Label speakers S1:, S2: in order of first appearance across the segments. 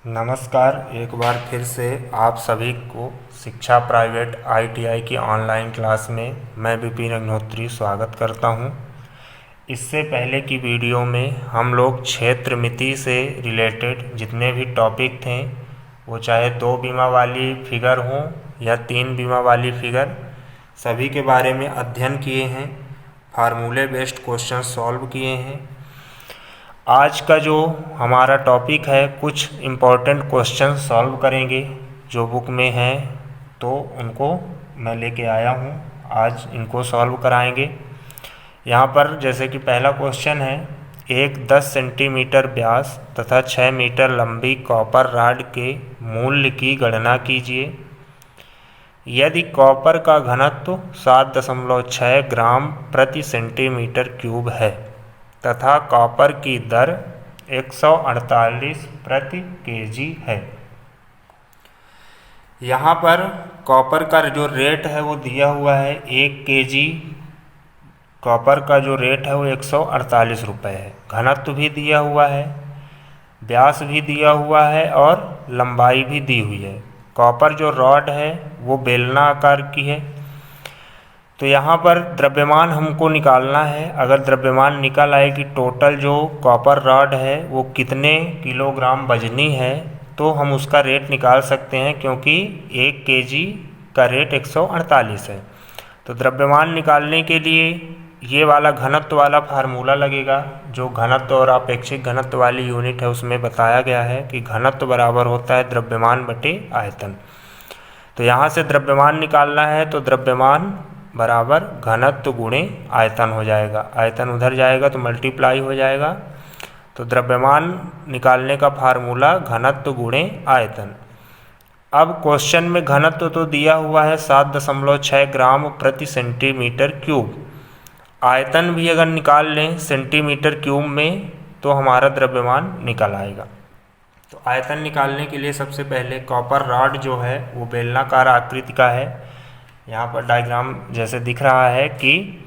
S1: नमस्कार। एक बार फिर से आप सभी को शिक्षा प्राइवेट ITI की ऑनलाइन क्लास में मैं विपिन अग्निहोत्री स्वागत करता हूं। इससे पहले की वीडियो में हम लोग क्षेत्र मिति से रिलेटेड जितने भी टॉपिक थे, वो चाहे 2 बीमा वाली फिगर हों या 3 बीमा वाली फिगर, सभी के बारे में अध्ययन किए हैं, फार्मूले बेस्ड क्वेश्चन सॉल्व किए हैं। आज का जो हमारा टॉपिक है, कुछ इम्पोर्टेंट क्वेश्चन सॉल्व करेंगे जो बुक में हैं, तो उनको मैं लेके आया हूँ। आज इनको सॉल्व कराएंगे। यहाँ पर जैसे कि पहला क्वेश्चन है, एक 10 सेंटीमीटर व्यास तथा 6 मीटर लंबी कॉपर रॉड के मूल्य की गणना कीजिए। यदि कॉपर का घनत्व 7.6 ग्राम प्रति सेंटीमीटर क्यूब है तथा कॉपर की दर 148 प्रति केजी है। यहाँ पर कॉपर का जो रेट है वो दिया हुआ है, 1 केजी कॉपर का जो रेट है वो 148 रुपये है। घनत्व भी दिया हुआ है, व्यास भी दिया हुआ है और लंबाई भी दी हुई है। कॉपर जो रॉड है वो बेलना आकार की है। तो यहाँ पर द्रव्यमान हमको निकालना है। अगर द्रव्यमान निकल आए कि टोटल जो कॉपर रॉड है वो कितने किलोग्राम वजनी है, तो हम उसका रेट निकाल सकते हैं, क्योंकि 1 केजी का रेट 148 है। तो द्रव्यमान निकालने के लिए ये वाला घनत्व वाला फार्मूला लगेगा, जो घनत्व और अपेक्षित घनत्व वाली यूनिट है उसमें बताया गया है कि घनत्व बराबर होता है द्रव्यमान बटे आयतन। तो यहाँ से द्रव्यमान निकालना है, तो द्रव्यमान बराबर घनत्व गुणे आयतन हो जाएगा। आयतन उधर जाएगा तो मल्टीप्लाई हो जाएगा। तो द्रव्यमान निकालने का फार्मूला घनत्व गुणे आयतन। अब क्वेश्चन में घनत्व तो दिया हुआ है 7.6 ग्राम प्रति सेंटीमीटर क्यूब। आयतन भी अगर निकाल लें सेंटीमीटर क्यूब में तो हमारा द्रव्यमान निकल आएगा। तो आयतन निकालने के लिए सबसे पहले कॉपर रॉड जो है वो बेलनाकार आकृति का है। यहाँ पर डायग्राम जैसे दिख रहा है कि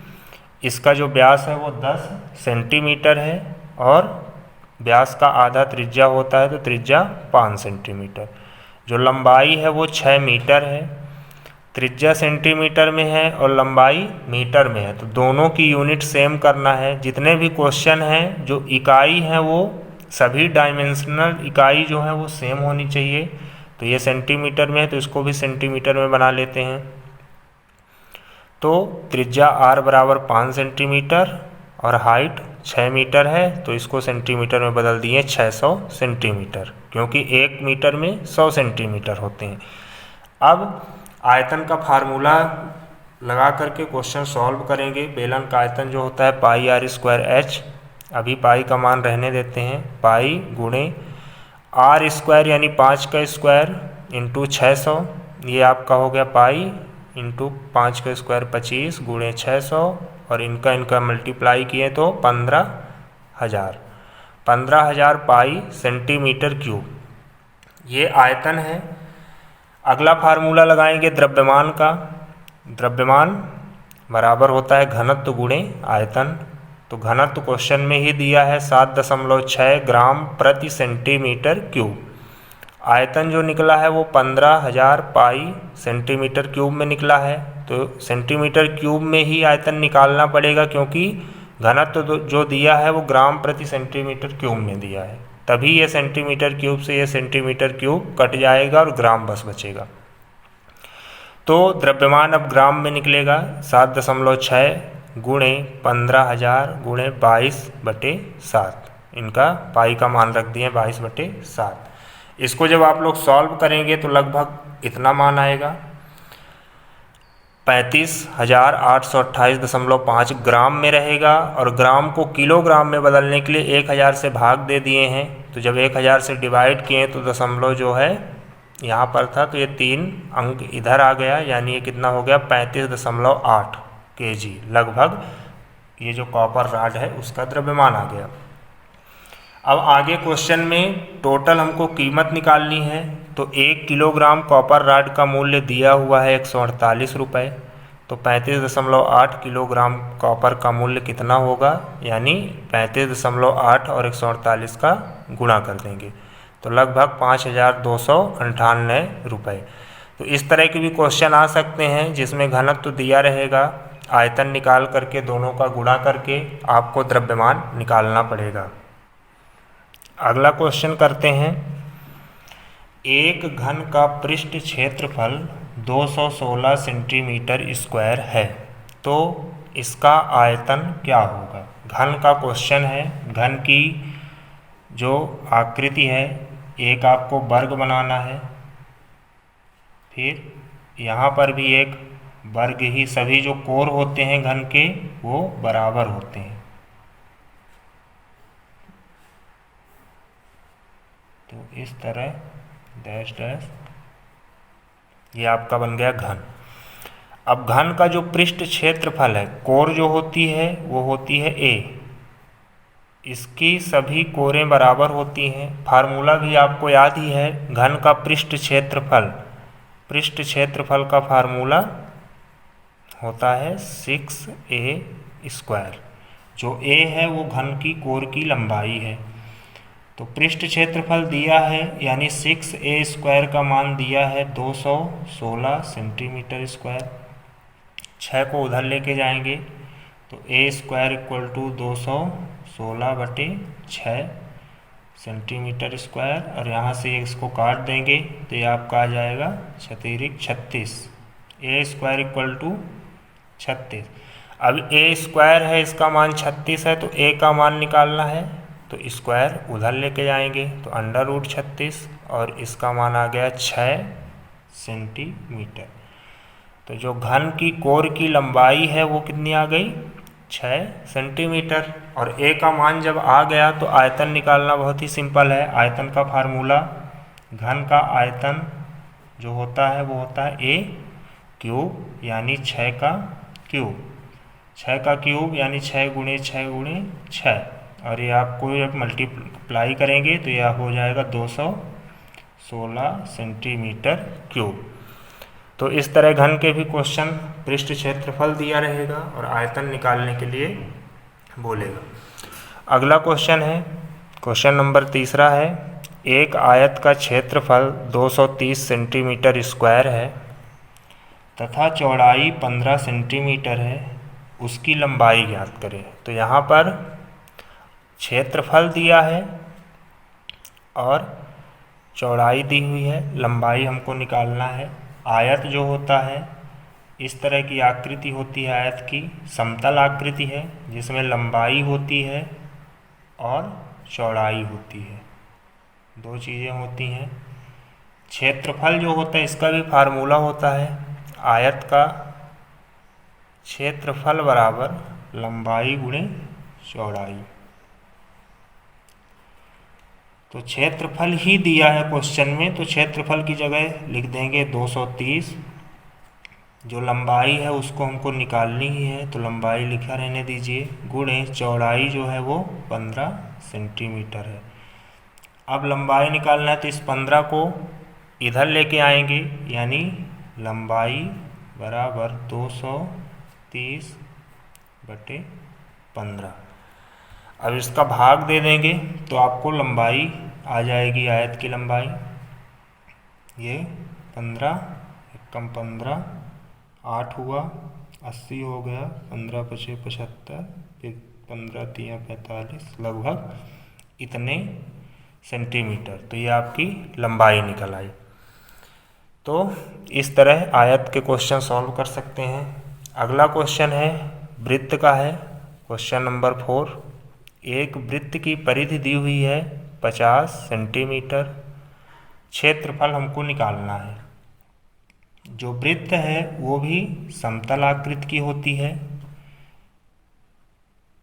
S1: इसका जो व्यास है वो 10 सेंटीमीटर है और व्यास का आधा त्रिज्या होता है, तो त्रिज्या 5 सेंटीमीटर। जो लंबाई है वो 6 मीटर है। त्रिज्या सेंटीमीटर में है और लंबाई मीटर में है, तो दोनों की यूनिट सेम करना है। जितने भी क्वेश्चन हैं जो इकाई हैं वो सभी डायमेंशनल इकाई जो है वो सेम होनी चाहिए। तो ये सेंटीमीटर में है तो इसको भी सेंटीमीटर में बना लेते हैं। तो त्रिज्या r बराबर 5 सेंटीमीटर और हाइट 6 मीटर है, तो इसको सेंटीमीटर में बदल दिए 600 सेंटीमीटर, क्योंकि 1 मीटर में 100 सेंटीमीटर होते हैं। अब आयतन का फार्मूला लगा करके क्वेश्चन सॉल्व करेंगे। बेलन का आयतन जो होता है पाई r स्क्वायर h, अभी पाई का मान रहने देते हैं, पाई गुणे r स्क्वायर यानी 5 का स्क्वायर इंटू 600, ये आपका हो गया पाई इंटू 5 का स्क्वायर 25 गुणे 600, और इनका मल्टीप्लाई किए तो 15,000 पाई सेंटीमीटर क्यूब, ये आयतन है। अगला फार्मूला लगाएंगे द्रव्यमान का। द्रव्यमान बराबर होता है घनत्व गुणे आयतन। तो घनत्व क्वेश्चन में ही दिया है 7.6 ग्राम प्रति सेंटीमीटर क्यूब। आयतन जो निकला है वो 15,000 पाई सेंटीमीटर क्यूब में निकला है। तो सेंटीमीटर क्यूब में ही आयतन निकालना पड़ेगा, क्योंकि घनत्व जो दिया है वो ग्राम प्रति सेंटीमीटर क्यूब में दिया है। तभी ये सेंटीमीटर क्यूब से ये सेंटीमीटर क्यूब कट जाएगा और ग्राम बस बचेगा। तो द्रव्यमान अब ग्राम में निकलेगा। 7.6 गुणे 15,000 गुणे 22/7, इनका पाई का मान रख दिए 22/7। इसको जब आप लोग सॉल्व करेंगे तो लगभग इतना मान आएगा, 35,828.5 ग्राम में रहेगा। और ग्राम को किलोग्राम में बदलने के लिए 1000 से भाग दे दिए हैं। तो जब 1000 से डिवाइड किए तो दशमलव जो है यहाँ पर था, तो ये 3 अंक इधर आ गया, यानी ये कितना हो गया 35.8 केजी लगभग। ये जो कॉपर रॉड है उसका द्रव्यमान आ गया। अब आगे क्वेश्चन में टोटल हमको कीमत निकालनी है। तो 1 किलोग्राम कॉपर रॉड का मूल्य दिया हुआ है 148 रुपये। तो 35.8 किलोग्राम कॉपर का मूल्य कितना होगा, यानी 35.8 और 148 का गुणा कर देंगे तो लगभग 5,298 रुपये। तो इस तरह के भी क्वेश्चन आ सकते हैं जिसमें घनत्व दिया रहेगा, आयतन निकाल करके दोनों का गुणा करके आपको द्रव्यमान निकालना पड़ेगा। अगला क्वेश्चन करते हैं। एक घन का पृष्ठ क्षेत्रफल 216 सेंटीमीटर स्क्वायर है, तो इसका आयतन क्या होगा। घन का क्वेश्चन है। घन की जो आकृति है, एक आपको वर्ग बनाना है, फिर यहाँ पर भी एक वर्ग ही, सभी जो कोण होते हैं घन के वो बराबर होते हैं। तो इस तरह डैश डैश ये आपका बन गया घन। अब घन का जो पृष्ठ क्षेत्रफल है, कोण जो होती है वो होती है ए, इसकी सभी कोरें बराबर होती हैं। फार्मूला भी आपको याद ही है, घन का पृष्ठ क्षेत्रफल, पृष्ठ क्षेत्रफल का फार्मूला होता है 6a²। जो a है वो घन की कोर की लंबाई है। तो पृष्ठ क्षेत्रफल दिया है, यानी 6a² का मान दिया है 216 सेंटीमीटर स्क्वायर। 6 को उधर लेके जाएंगे तो a² = 216/6 सेंटीमीटर स्क्वायर, और यहाँ से इसको काट देंगे तो ये आपका आ जाएगा 36। a² = 36। अब a² है, इसका मान 36 है, तो a का मान निकालना है, तो स्क्वायर उधर लेके जाएंगे तो √36, और इसका मान आ गया 6 सेंटीमीटर। तो जो घन की कोर की लंबाई है वो कितनी आ गई, 6 सेंटीमीटर। और a का मान जब आ गया तो आयतन निकालना बहुत ही सिंपल है। आयतन का फार्मूला, घन का आयतन जो होता है वो होता है a³ यानी 6 का क्यूब। 6 का क्यूब यानी 6 × 6 × 6, और ये आपको जब मल्टीप्लाई करेंगे तो यह हो जाएगा 216 सेंटीमीटर क्यूब। तो इस तरह घन के भी क्वेश्चन पृष्ठ क्षेत्रफल दिया रहेगा और आयतन निकालने के लिए बोलेगा। अगला क्वेश्चन है, क्वेश्चन नंबर 3 है। एक आयत का क्षेत्रफल 230 सेंटीमीटर स्क्वायर है तथा चौड़ाई 15 सेंटीमीटर है, उसकी लंबाई ज्ञात करें। तो यहाँ पर क्षेत्रफल दिया है और चौड़ाई दी हुई है, लंबाई हमको निकालना है। आयत जो होता है इस तरह की आकृति होती है, आयत की समतल आकृति है जिसमें लंबाई होती है और चौड़ाई होती है, दो चीज़ें होती हैं। क्षेत्रफल जो होता है इसका भी फार्मूला होता है, आयत का क्षेत्रफल बराबर लंबाई × चौड़ाई। तो क्षेत्रफल ही दिया है क्वेश्चन में, तो क्षेत्रफल की जगह लिख देंगे 230। जो लंबाई है उसको हमको निकालनी ही है, तो लंबाई लिखा रहने दीजिए, गुणे चौड़ाई जो है वो 15 सेंटीमीटर है। अब लंबाई निकालना है तो इस 15 को इधर लेके आएंगे, यानी लंबाई बराबर 230/15। अब इसका भाग दे देंगे तो आपको लंबाई आ जाएगी, आयत की लंबाई। ये 15 × 15 8 हुआ, 80 हो गया, 15 × 5 = 75, फिर 15 × 3 = 45, लगभग इतने सेंटीमीटर। तो ये आपकी लंबाई निकल आई। तो इस तरह आयत के क्वेश्चन सॉल्व कर सकते हैं। अगला क्वेश्चन है वृत्त का है, क्वेश्चन नंबर 4। एक वृत्त की परिधि दी हुई है 50 सेंटीमीटर, क्षेत्रफल हमको निकालना है। जो वृत्त है वो भी समतल आकृति की होती है,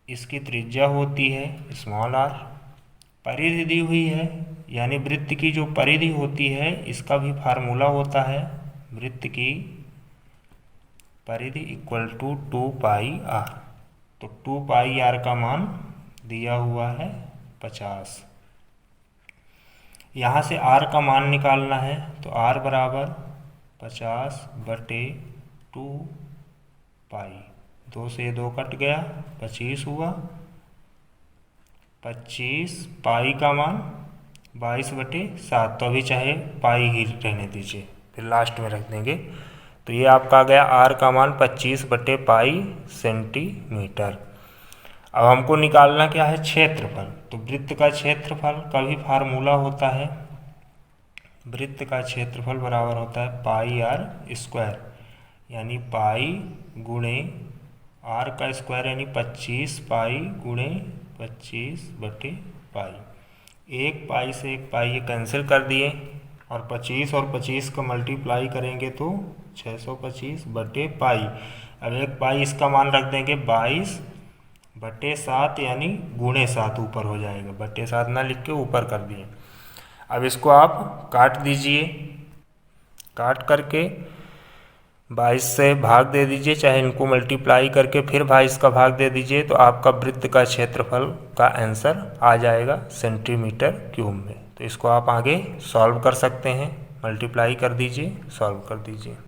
S1: इसकी त्रिज्या होती है r। परिधि दी हुई है, यानी वृत्त की जो परिधि होती है इसका भी फार्मूला होता है, वृत्त की परिधि = 2πr। तो 2πr का मान दिया हुआ है 50। यहाँ से r का मान निकालना है, तो r बराबर 50/2π। 2 से 2 कट गया, 25 हुआ। 25 पाई का मान 22/7, तो अभी चाहे पाई ही रहने दीजिए, फिर लास्ट में रख देंगे। तो ये आपका आ गया आर का मान 25/पाई सेंटीमीटर। अब हमको निकालना क्या है, क्षेत्रफल। तो वृत्त का क्षेत्रफल का भी फार्मूला होता है, वृत्त का क्षेत्रफल बराबर होता है पाई आर स्क्वायर, यानी पाई गुणे आर का स्क्वायर यानी 25 पाई गुणे 25/पाई। एक पाई से एक पाई ये कैंसिल कर दिए, और 25 और 25 का मल्टीप्लाई करेंगे तो 625/पाई। अब एक पाई इसका मान रख देंगे 22/7, यानी गुणे 7 ऊपर हो जाएगा, 7 ना लिख के ऊपर कर दिए। अब इसको आप काट दीजिए, काट करके 22 से भाग दे दीजिए, चाहे इनको मल्टीप्लाई करके फिर 22 का भाग दे दीजिए, तो आपका वृत्त का क्षेत्रफल का आंसर आ जाएगा सेंटीमीटर क्यूब में। तो इसको आप आगे सॉल्व कर सकते हैं, मल्टीप्लाई कर दीजिए, सॉल्व कर दीजिए।